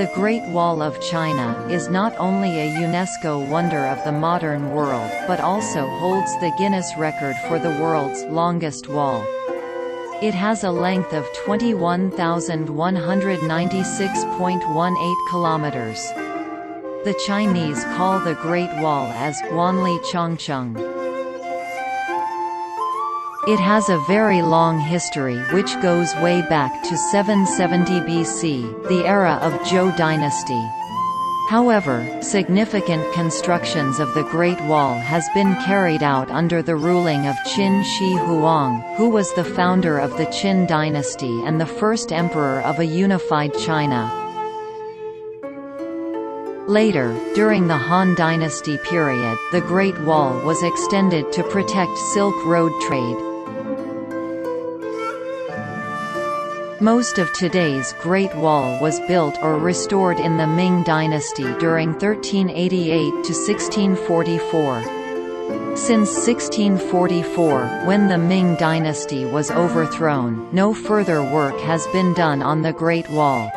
The Great Wall of China is not only a UNESCO wonder of the modern world but also holds the Guinness record for the world's longest wall. It has a length of 21,196.18 kilometers. The Chinese call the Great Wall as Wanli Chongcheng. It has a very long history which goes way back to 770 BC, the era of Zhou dynasty. However, significant constructions of the Great Wall has been carried out under the ruling of Qin Shi Huang, who was the founder of the Qin dynasty and the first emperor of a unified China. Later, during the Han Dynasty period, the Great Wall was extended to protect Silk Road trade. Most of today's Great Wall was built or restored in the Ming Dynasty during 1388 to 1644. Since 1644, when the Ming Dynasty was overthrown, no further work has been done on the Great Wall.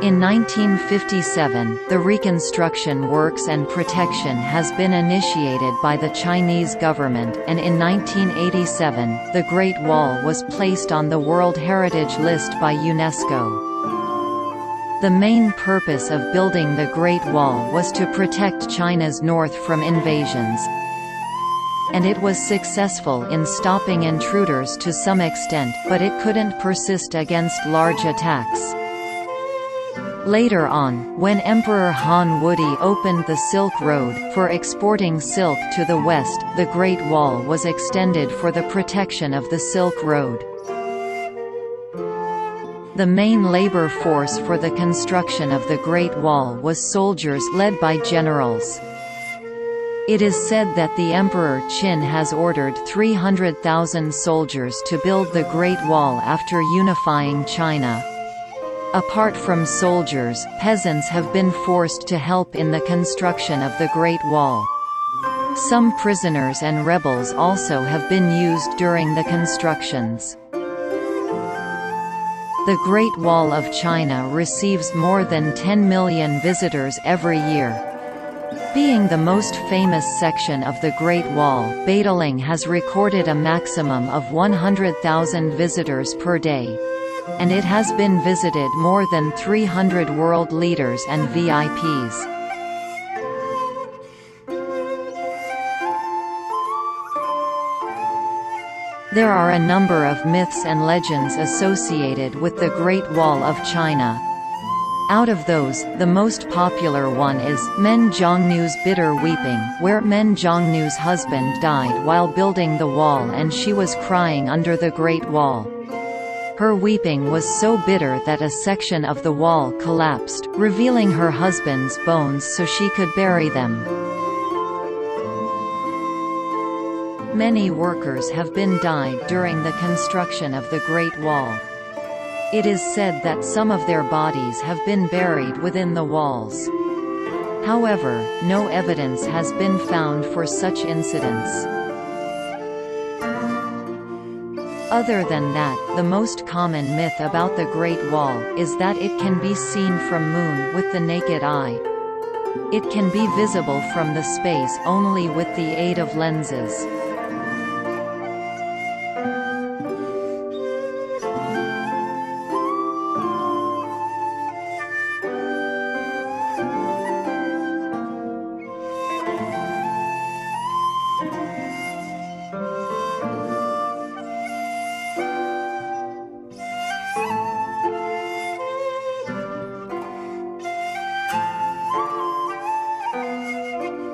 In 1957, the reconstruction works and protection has been initiated by the Chinese government, and in 1987, the Great Wall was placed on the World Heritage List by UNESCO. The main purpose of building the Great Wall was to protect China's north from invasions, and it was successful in stopping intruders to some extent, but it couldn't persist against large attacks. Later on, when Emperor Han Wudi opened the Silk Road, for exporting silk to the west, the Great Wall was extended for the protection of the Silk Road. The main labor force for the construction of the Great Wall was soldiers led by generals. It is said that the Emperor Qin has ordered 300,000 soldiers to build the Great Wall after unifying China. Apart from soldiers, peasants have been forced to help in the construction of the Great Wall. Some prisoners and rebels also have been used during the constructions. The Great Wall of China receives more than 10 million visitors every year. Being the most famous section of the Great Wall, Badaling has recorded a maximum of 100,000 visitors per day. And it has been visited more than 300 world leaders and VIPs. There are a number of myths and legends associated with the Great Wall of China. Out of those, the most popular one is Men Zhongnu's bitter weeping, where Men Zhongnu's husband died while building the wall and she was crying under the Great Wall. Her weeping was so bitter that a section of the wall collapsed, revealing her husband's bones so she could bury them. Many workers have been died during the construction of the Great Wall. It is said that some of their bodies have been buried within the walls. However, no evidence has been found for such incidents. Other than that, the most common myth about the Great Wall is that it can be seen from Moon with the naked eye. It can be visible from the space only with the aid of lenses.